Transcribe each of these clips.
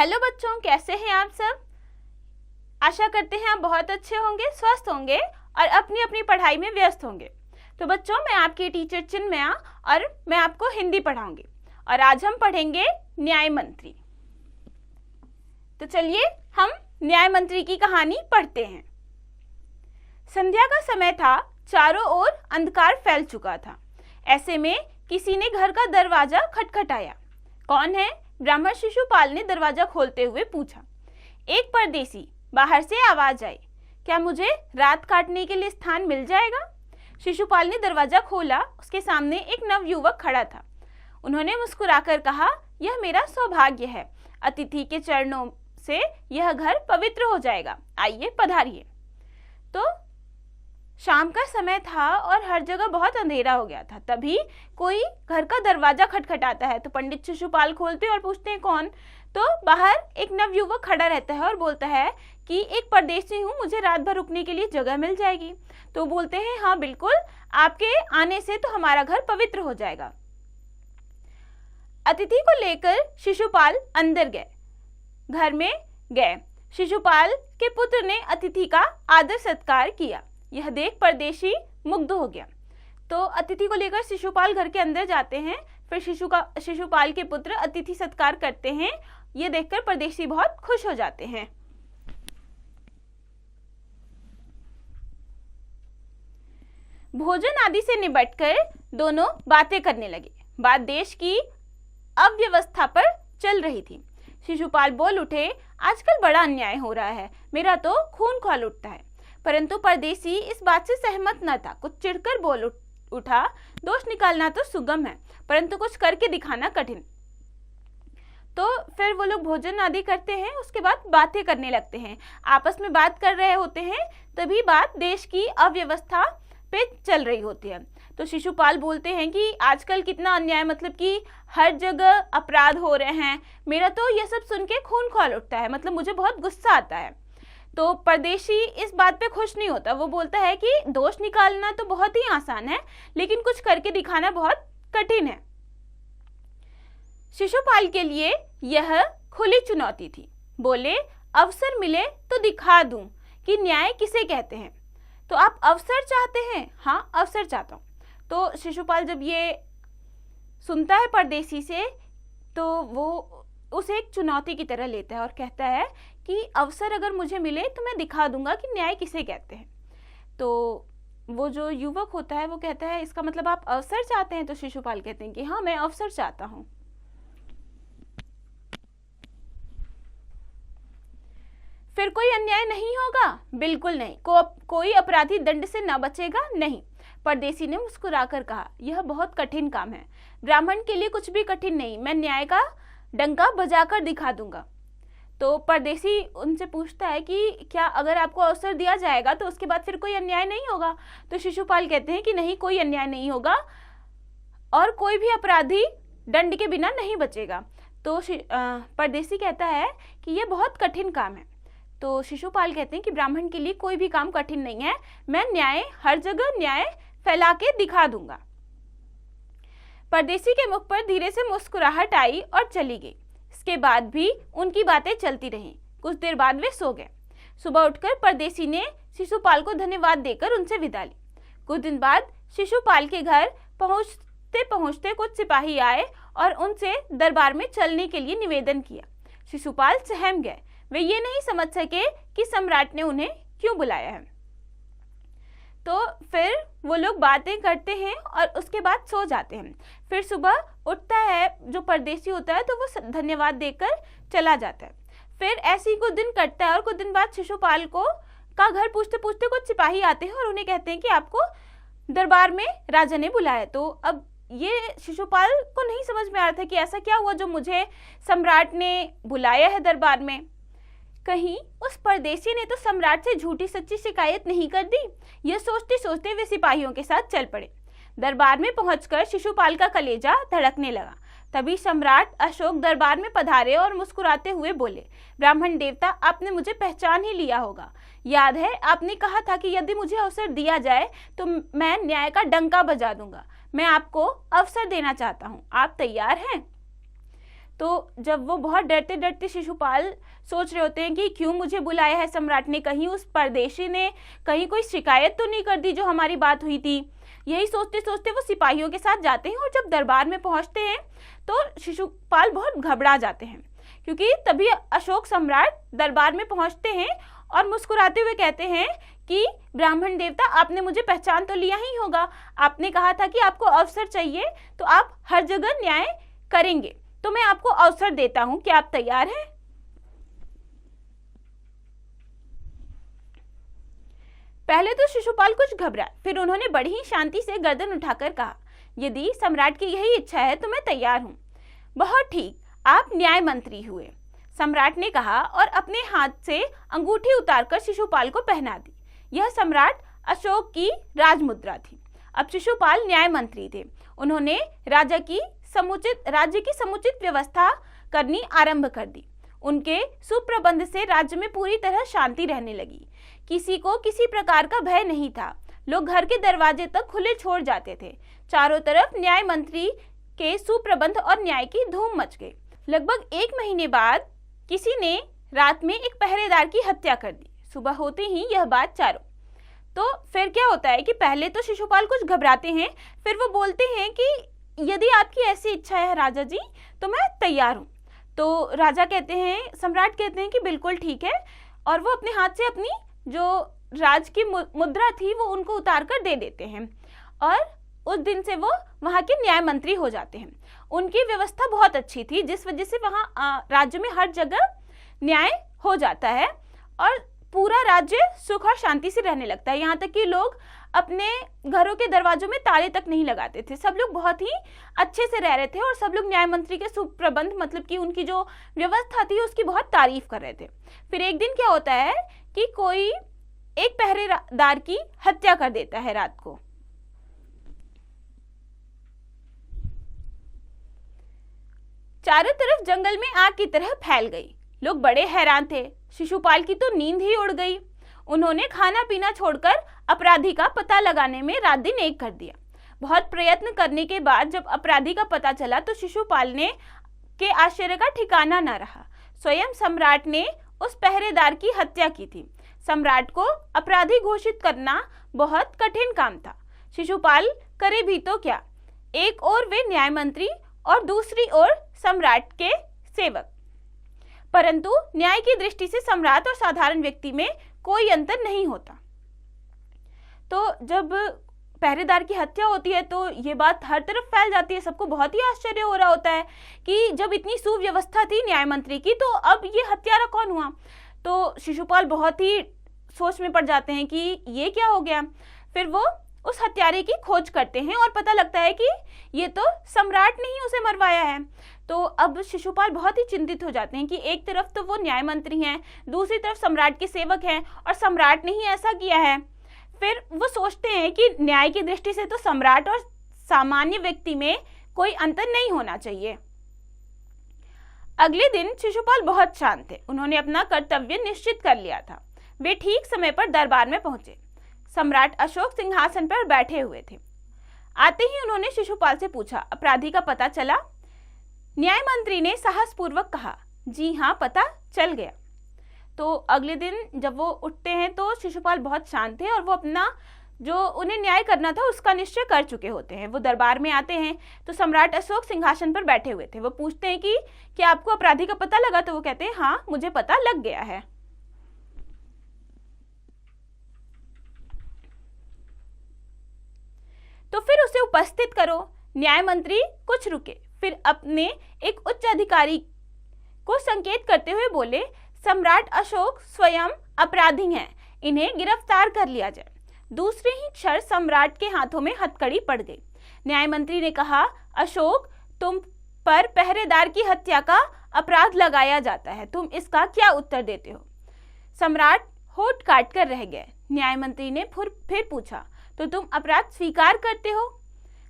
Hello बच्चों, कैसे हैं आप सब। आशा करते हैं आप बहुत अच्छे होंगे, स्वस्थ होंगे और अपनी अपनी पढ़ाई में व्यस्त होंगे। तो बच्चों, मैं आपकी टीचर चिन्मया और मैं आपको हिंदी पढ़ाऊंगी और आज हम पढ़ेंगे न्याय मंत्री। तो चलिए हम न्याय मंत्री की कहानी पढ़ते हैं। संध्या का समय था, चारों ओर अंधकार फैल चुका था। ऐसे में किसी ने घर का दरवाजा खटखटाया। कौन है? ब्राह्मण शिशुपाल ने दरवाजा खोलते हुए पूछा। एक परदेसी, बाहर से आवाज आई। क्या मुझे रात काटने के लिए स्थान मिल जाएगा? शिशुपाल ने दरवाजा खोला। उसके सामने एक नवयुवक खड़ा था। उन्होंने मुस्कुराकर कहा, यह मेरा सौभाग्य है। अतिथि के चरणों से यह घर पवित्र हो जाएगा। आइए पधारिए। तो शाम का समय था और हर जगह बहुत अंधेरा हो गया था। तभी कोई घर का दरवाजा खटखटाता है। तो पंडित शिशुपाल खोलते और पूछते हैं कौन। तो बाहर एक नवयुवक खड़ा रहता है और बोलता है कि एक परदेसी हूँ, मुझे रात भर रुकने के लिए जगह मिल जाएगी। तो बोलते हैं हाँ बिल्कुल, आपके आने से तो हमारा घर पवित्र हो जाएगा। अतिथि को लेकर शिशुपाल अंदर गए, घर में गए। शिशुपाल के पुत्र ने अतिथि का आदर सत्कार किया। यह देख परदेशी मुग्ध हो गया। तो अतिथि को लेकर शिशुपाल घर के अंदर जाते हैं। फिर शिशुपाल के पुत्र अतिथि सत्कार करते हैं। ये देखकर परदेशी बहुत खुश हो जाते हैं। भोजन आदि से निबटकर दोनों बातें करने लगे। बात देश की अव्यवस्था पर चल रही थी। शिशुपाल बोल उठे, आजकल बड़ा अन्याय हो रहा है, मेरा तो खून खौल उठता है। परंतु परदेसी इस बात से सहमत न था। कुछ चिढ़कर बोल उठा, दोष निकालना तो सुगम है, परंतु कुछ करके दिखाना कठिन। तो फिर वो लोग भोजन आदि करते हैं। उसके बाद बातें करने लगते हैं। आपस में बात कर रहे होते हैं, तभी बात देश की अव्यवस्था पे चल रही होती है। तो शिशुपाल बोलते हैं कि आजकल कितना अन्याय, मतलब कि हर जगह अपराध हो रहे हैं, मेरा तो यह सब सुन के खून खौल उठता है, मतलब मुझे बहुत गुस्सा आता है। तो परदेशी इस बात पे खुश नहीं होता। वो बोलता है कि दोष निकालना तो बहुत ही आसान है, लेकिन कुछ करके दिखाना बहुत कठिन है। शिशुपाल के लिए यह खुली चुनौती थी। बोले, अवसर मिले तो दिखा दूं कि न्याय किसे कहते हैं। तो आप अवसर चाहते हैं? हाँ, अवसर चाहता हूं। तो शिशुपाल जब ये सुनता है परदेसी से, तो वो उसे एक चुनौती की तरह लेता है और कहता है कि अवसर अगर मुझे मिले तो मैं दिखा दूंगा कि न्याय किसे कहते हैं। तो वो जो युवक होता है वो कहता है, इसका मतलब आप अवसर चाहते हैं? तो शिशुपाल कहते हैं कि हाँ, मैं अवसर चाहता हूं। फिर कोई अन्याय नहीं होगा? बिल्कुल नहीं। कोई अपराधी दंड से न बचेगा? नहीं। परदेसी ने मुस्कुराकर कहा, यह बहुत कठिन काम है। ब्राह्मण के लिए कुछ भी कठिन नहीं, मैं न्याय का डंका बजाकर दिखा दूंगा। तो परदेसी उनसे पूछता है कि क्या अगर आपको अवसर दिया जाएगा तो उसके बाद फिर कोई अन्याय नहीं होगा? तो शिशुपाल कहते हैं कि नहीं, कोई अन्याय नहीं होगा और कोई भी अपराधी दंड के बिना नहीं बचेगा। तो परदेसी कहता है कि यह बहुत कठिन काम है। तो शिशुपाल कहते हैं कि ब्राह्मण के लिए कोई भी काम कठिन नहीं है, मैं न्याय, हर जगह न्याय फैला के दिखा दूंगा। परदेसी के मुख पर धीरे से मुस्कुराहट आई और चली गई। इसके बाद भी उनकी बातें चलती रहीं। कुछ देर बाद वे सो गए। सुबह उठकर परदेसी ने शिशुपाल को धन्यवाद देकर उनसे विदा ली। कुछ दिन बाद शिशुपाल के घर पहुंचते पहुंचते कुछ सिपाही आए और उनसे दरबार में चलने के लिए निवेदन किया। शिशुपाल सहम गए। वे ये नहीं समझ सके कि सम्राट ने उन्हें क्यों बुलाया है। तो फिर वो लोग बातें करते हैं और उसके बाद सो जाते हैं। फिर सुबह उठता है जो परदेसी होता है, तो वो धन्यवाद देकर चला जाता है। फिर ऐसे ही कुछ दिन कटता है और कुछ दिन बाद शिशुपाल का घर पूछते पूछते कुछ सिपाही आते हैं और उन्हें कहते हैं कि आपको दरबार में राजा ने बुलाया। तो अब ये शिशुपाल को नहीं समझ में आ रहा था कि ऐसा क्या हुआ जो मुझे सम्राट ने बुलाया है दरबार में। कहीं उस परदेसी ने तो सम्राट से झूठी सच्ची शिकायत नहीं कर दी। यह सोचते सोचते वे सिपाहियों के साथ चल पड़े। दरबार में पहुंचकर शिशुपाल का कलेजा धड़कने लगा। तभी सम्राट अशोक दरबार में पधारे और मुस्कुराते हुए बोले, ब्राह्मण देवता, आपने मुझे पहचान ही लिया होगा। याद है आपने कहा था कि यदि मुझे अवसर दिया जाए तो मैं न्याय का डंका बजा दूंगा। मैं आपको अवसर देना चाहता हूँ, आप तैयार हैं? तो जब वो बहुत डरते डरते शिशुपाल सोच रहे होते हैं कि क्यों मुझे बुलाया है सम्राट ने, कहीं उस परदेशी ने कहीं कोई शिकायत तो नहीं कर दी जो हमारी बात हुई थी। यही सोचते सोचते वो सिपाहियों के साथ जाते हैं और जब दरबार में पहुंचते हैं तो शिशुपाल बहुत घबरा जाते हैं, क्योंकि तभी अशोक सम्राट दरबार में पहुंचते हैं और मुस्कुराते हुए कहते हैं कि ब्राह्मण देवता, आपने मुझे पहचान तो लिया ही होगा। आपने कहा था कि आपको अवसर चाहिए तो आप हर जगह न्याय करेंगे, तो मैं आपको अवसर देता हूं, क्या आप तैयार हैं? पहले तो शिशुपाल कुछ घबरा, फिर उन्होंने बड़ी ही शांति से गर्दन उठाकर कहा, यदि सम्राट की यही इच्छा है तो मैं तैयार हूं। बहुत ठीक, आप न्याय मंत्री हुए, सम्राट ने कहा और अपने हाथ से अंगूठी उतारकर शिशुपाल को पहना दी। यह सम्राट अशोक की राजमुद्रा थी। अब शिशुपाल न्याय मंत्री थे। उन्होंने राज्य की समुचित व्यवस्था करनी आरंभ कर दी। उनके सुप्रबंध से राज्य में पूरी तरह शांति रहने लगी। किसी को किसी प्रकार का भय नहीं था। लोग घर के दरवाजे तक खुले छोड़ जाते थे। चारों तरफ न्याय मंत्री के सुप्रबंध और न्याय की धूम मच गई। लगभग 1 महीने बाद किसी ने रात में एक पहरेदार की हत्या कर दी। सुबह होते ही यह बात चारों। तो फिर क्या होता है कि पहले तो शिशुपाल कुछ घबराते हैं, फिर वो बोलते हैं कि यदि आपकी ऐसी इच्छा है राजा जी तो मैं तैयार हूँ। तो राजा कहते हैं, सम्राट कहते हैं कि बिल्कुल ठीक है, और वो अपने हाथ से अपनी जो राज की मुद्रा थी वो उनको उतार कर दे देते हैं और उस दिन से वो वहाँ के न्याय मंत्री हो जाते हैं। उनकी व्यवस्था बहुत अच्छी थी, जिस वजह से वहाँ राज्य में हर जगह न्याय हो जाता है और पूरा राज्य सुख और शांति से रहने लगता है। यहाँ तक कि लोग अपने घरों के दरवाजों में ताले तक नहीं लगाते थे। सब लोग बहुत ही अच्छे से रह रहे थे और सब लोग न्याय मंत्री के सुप्रबंध, मतलब कि उनकी जो व्यवस्था थी उसकी बहुत तारीफ कर रहे थे। फिर एक दिन क्या होता है कि कोई एक पहरेदार की हत्या कर देता है रात को। चारों तरफ जंगल में आग की तरह फैल गई। लोग बड़े हैरान थे। शिशुपाल की तो नींद ही उड़ गई। उन्होंने खाना पीना छोड़कर अपराधी का पता लगाने में रात दिन एक कर दिया। बहुत प्रयत्न करने के बाद जब अपराधी का पता चला तो शिशुपाल ने के आश्चर्य का ठिकाना न रहा। स्वयं सम्राट ने उस पहरेदार की हत्या की थी। सम्राट को अपराधी घोषित करना बहुत कठिन काम था। शिशुपाल करे भी तो क्या, एक ओर वे न्याय मंत्री और दूसरी ओर सम्राट के सेवक। परंतु न्याय की दृष्टि से सम्राट और साधारण व्यक्ति में कोई अंतर नहीं होता। तो जब पहरेदार की हत्या होती है तो ये बात हर तरफ फैल जाती है। सबको बहुत ही आश्चर्य हो रहा होता है कि जब इतनी सुव्यवस्था थी न्याय मंत्री की तो अब ये हत्यारा कौन हुआ। तो शिशुपाल बहुत ही सोच में पड़ जाते हैं कि ये क्या हो गया। फिर वो उस हत्यारे की खोज करते हैं और पता लगता है कि ये तो सम्राट ने ही उसे मरवाया है। तो अब शिशुपाल बहुत ही चिंतित हो जाते हैं कि एक तरफ तो वो न्याय मंत्री हैं, दूसरी तरफ सम्राट के सेवक हैं और सम्राट ने ही ऐसा किया है। फिर वो सोचते हैं कि न्याय की दृष्टि से तो सम्राट और सामान्य व्यक्ति में कोई अंतर नहीं होना चाहिए। अगले दिन शिशुपाल बहुत शांत थे। उन्होंने अपना कर्तव्य निश्चित कर लिया था। वे ठीक समय पर दरबार में पहुंचे। सम्राट अशोक सिंहासन पर बैठे हुए थे। आते ही उन्होंने शिशुपाल से पूछा, अपराधी का पता चला? न्याय मंत्री ने साहसपूर्वक कहा, जी हाँ, पता चल गया। तो अगले दिन जब वो उठते हैं तो शिशुपाल बहुत शांत थे और वो अपना जो उन्हें न्याय करना था उसका निश्चय कर चुके होते हैं। वो दरबार में आते हैं तो सम्राट अशोक सिंहासन पर बैठे हुए थे। वो पूछते हैं कि क्या आपको अपराधी का पता लगा? तो वो कहते हैं, हाँ, मुझे पता लग गया है। तो फिर उसे उपस्थित करो। न्याय मंत्री कुछ रुके, फिर अपने एक उच्च अधिकारी को संकेत करते हुए बोले, सम्राट अशोक स्वयं अपराधी हैं, इन्हें गिरफ्तार कर लिया जाए। दूसरे ही क्षण सम्राट के हाथों में हथकड़ी पड़ गई। न्याय मंत्री ने कहा, अशोक, तुम पर पहरेदार की हत्या का अपराध लगाया जाता है, तुम इसका क्या उत्तर देते हो? सम्राट होठ काट कर रह गए। न्याय मंत्री ने फिर पूछा, तो तुम अपराध स्वीकार करते हो?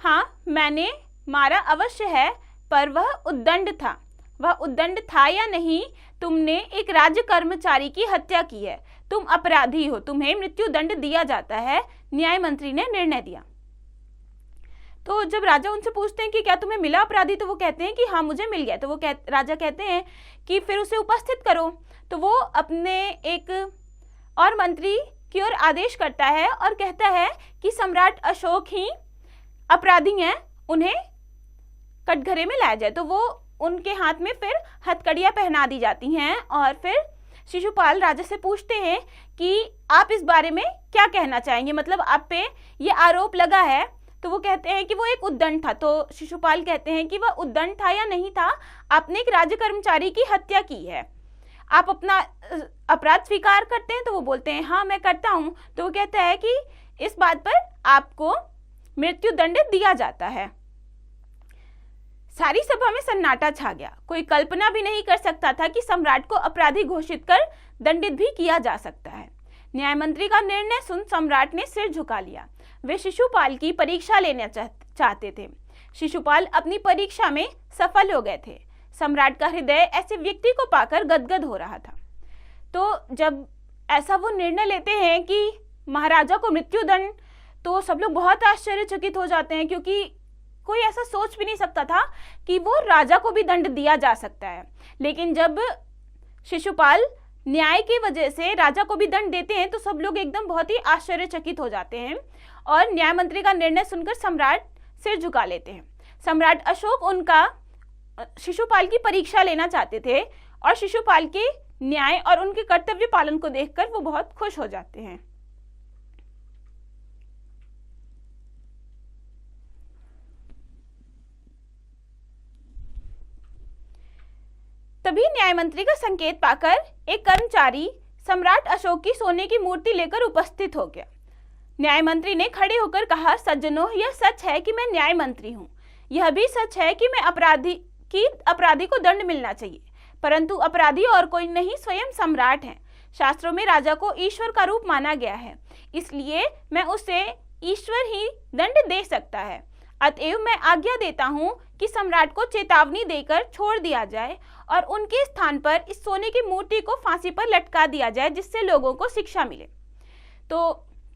हाँ, मैंने मारा अवश्य है, पर वह उद्दंड था। वह उद्दंड था या नहीं, तुमने एक राज्य कर्मचारी की हत्या की है, तुम अपराधी हो, तुम्हें मृत्यु दंड दिया जाता है। न्याय मंत्री ने निर्णय दिया। तो जब राजा उनसे पूछते हैं कि क्या तुम्हें मिला अपराधी, तो वो कहते हैं कि हाँ मुझे मिल गया। तो वो राजा कहते हैं कि फिर उसे उपस्थित करो। तो वो अपने एक और मंत्री की ओर आदेश करता है और कहता है कि सम्राट अशोक ही अपराधी हैं, उन्हें कटघरे में लाया जाए। तो वो उनके हाथ में फिर हथकड़ियाँ पहना दी जाती हैं और फिर शिशुपाल राजा से पूछते हैं कि आप इस बारे में क्या कहना चाहेंगे, मतलब आप पे ये आरोप लगा है। तो वो कहते हैं कि वो एक उद्दंड था। तो शिशुपाल कहते हैं कि वह उद्दंड था या नहीं था, आपने एक राज्य कर्मचारी की हत्या की है, आप अपना अपराध स्वीकार करते हैं। तो वो बोलते हैं हाँ मैं करता हूँ। तो वो कहता है कि इस बात पर आपको मृत्यु दंड दिया जाता है। सारी सभा में सन्नाटा छा गया। कोई कल्पना भी नहीं कर सकता था कि सम्राट को अपराधी घोषित कर दंडित भी किया जा सकता है। न्याय मंत्री का निर्णय सुन सम्राट ने सिर झुका लिया। वे शिशुपाल की परीक्षा लेना चाहते थे। शिशुपाल अपनी परीक्षा में सफल हो गए थे। सम्राट का हृदय ऐसे व्यक्ति को पाकर गदगद हो रहा था। तो जब ऐसा वो निर्णय लेते हैं कि महाराजा को मृत्युदंड, तो सब लोग बहुत आश्चर्यचकित हो जाते हैं, क्योंकि कोई ऐसा सोच भी नहीं सकता था कि वो राजा को भी दंड दिया जा सकता है। लेकिन जब शिशुपाल न्याय की वजह से राजा को भी दंड देते हैं तो सब लोग एकदम बहुत ही आश्चर्यचकित हो जाते हैं और न्याय मंत्री का निर्णय सुनकर सम्राट सिर झुका लेते हैं। सम्राट अशोक उनका शिशुपाल की परीक्षा लेना चाहते थे और शिशुपाल के न्याय और उनके कर्तव्य पालन को देखकर वो बहुत खुश हो जाते हैं। तभी न्याय मंत्री का संकेत पाकर एक कर्मचारी सम्राट अशोक की सोने की मूर्ति लेकर उपस्थित हो गया। न्याय मंत्री ने खड़े होकर कहा, सज्जनों, यह सच है कि मैं न्याय मंत्री हूँ। यह भी सच है कि मैं अपराधी को दंड मिलना चाहिए, परंतु अपराधी और कोई नहीं, स्वयं सम्राट है। शास्त्रों में राजा को ईश्वर का रूप माना गया है, इसलिए मैं उसे ईश्वर ही दंड दे सकता है। अतएव मैं आज्ञा देता हूँ कि सम्राट को चेतावनी देकर छोड़ दिया जाए और उनके स्थान पर इस सोने की मूर्ति को फांसी पर लटका दिया जाए, जिससे लोगों को शिक्षा मिले। तो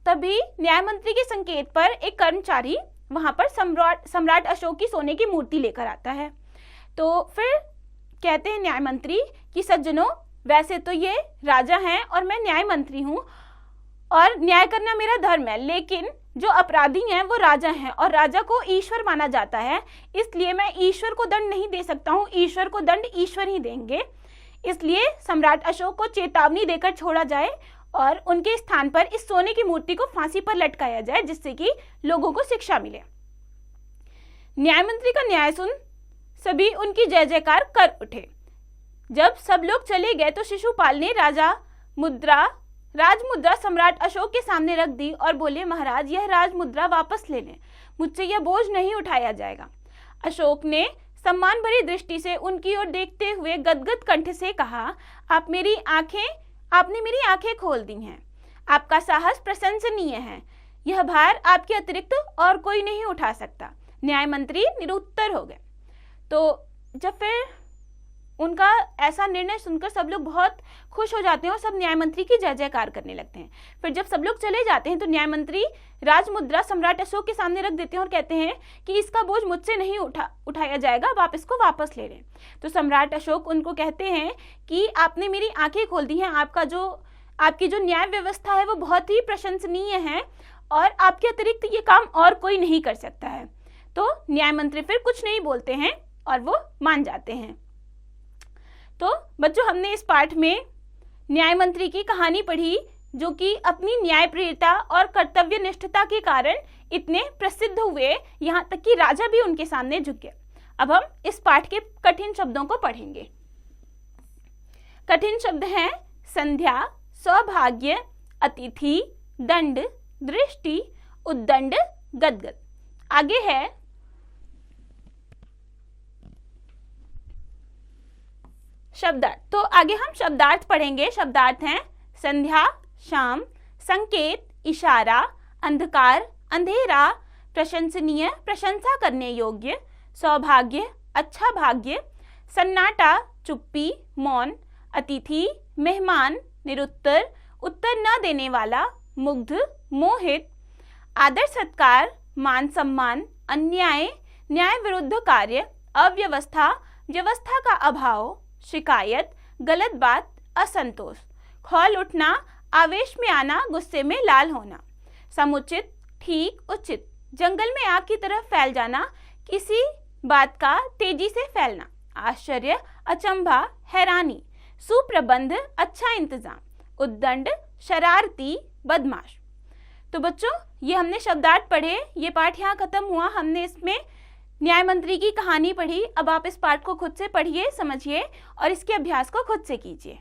तभी न्याय मंत्री के संकेत पर एक कर्मचारी वहां पर सम्राट अशोक की सोने की मूर्ति लेकर आता है। तो फिर कहते हैं न्याय मंत्री कि सज्जनों, वैसे तो ये राजा हैं और मैं न्याय मंत्री हूँ और न्याय करना मेरा धर्म है, लेकिन जो अपराधी हैं वो राजा हैं और राजा को ईश्वर माना जाता है, इसलिए मैं ईश्वर को दंड नहीं दे सकता हूँ। ईश्वर को दंड ईश्वर ही देंगे, इसलिए सम्राट अशोक को चेतावनी देकर छोड़ा जाए और उनके स्थान पर इस सोने की मूर्ति को फांसी पर लटकाया जाए, जिससे कि लोगों को शिक्षा मिले। न्याय मंत्री का न्याय सुन सभी उनकी जय जयकार कर उठे। जब सब लोग चले गए तो शिशुपाल ने राजमुद्रा सम्राट अशोक के सामने रख दी और बोले, महाराज, यह राजमुद्रा वापस ले लें, मुझसे यह बोझ नहीं उठाया जाएगा। अशोक ने सम्मान भरी दृष्टि से उनकी ओर देखते हुए गदगद कंठ से कहा, आपने मेरी आंखें खोल दी हैं। आपका साहस प्रशंसनीय है। यह भार आपके अतिरिक्त और कोई नहीं उठा सकता। न्याय मंत्री निरुत्तर हो गए। तो जब फिर उनका ऐसा निर्णय सुनकर सब लोग बहुत खुश हो जाते हैं और सब न्याय मंत्री की जय जयकार करने लगते हैं। फिर जब सब लोग चले जाते हैं तो न्याय मंत्री राजमुद्रा सम्राट अशोक के सामने रख देते हैं और कहते हैं कि इसका बोझ मुझसे नहीं उठाया जाएगा, अब आप इसको वापस ले लें। तो सम्राट अशोक उनको कहते हैं कि आपने मेरी आंखें खोल दी हैं, आपकी जो न्याय व्यवस्था है वो बहुत ही प्रशंसनीय है और आपके अतिरिक्त ये काम और कोई नहीं कर सकता है। तो न्याय मंत्री फिर कुछ नहीं बोलते हैं और वो मान जाते हैं। तो बच्चों, हमने इस पाठ में न्याय मंत्री की कहानी पढ़ी, जो कि अपनी न्यायप्रियता और कर्तव्य निष्ठता के कारण इतने प्रसिद्ध हुए, यहाँ तक कि राजा भी उनके सामने झुक गया। अब हम इस पाठ के कठिन शब्दों को पढ़ेंगे। कठिन शब्द हैं संध्या, सौभाग्य, अतिथि, दंड, दृष्टि, उद्दंड, गदगद। आगे है शब्दार्थ। तो आगे हम शब्दार्थ पढ़ेंगे। शब्दार्थ हैं संध्या, शाम, संकेत, इशारा, अंधकार, अंधेरा, प्रशंसनीय, प्रशंसा करने योग्य, सौभाग्य, अच्छा भाग्य, सन्नाटा, चुप्पी, मौन, अतिथि, मेहमान, निरुत्तर, उत्तर न देने वाला, मुग्ध, मोहित, आदर सत्कार, मान सम्मान, अन्याय, न्याय विरुद्ध कार्य, अव्यवस्था, व्यवस्था का अभाव, शिकायत, गलत बात, असंतोष, खौल उठना, आवेश में आना, गुस्से में लाल होना, समुचित, ठीक, उचित, जंगल में आग की तरह फैल जाना, किसी बात का तेजी से फैलना, आश्चर्य, अचंभा, हैरानी, सुप्रबंध, अच्छा इंतजाम, उद्दंड, शरारती, बदमाश। तो बच्चों, ये हमने शब्दार्थ पढ़े। ये पाठ यहाँ खत्म हुआ। हमने इसमें न्याय मंत्री की कहानी पढ़ी। अब आप इस पाठ को खुद से पढ़िए, समझिए और इसके अभ्यास को खुद से कीजिए।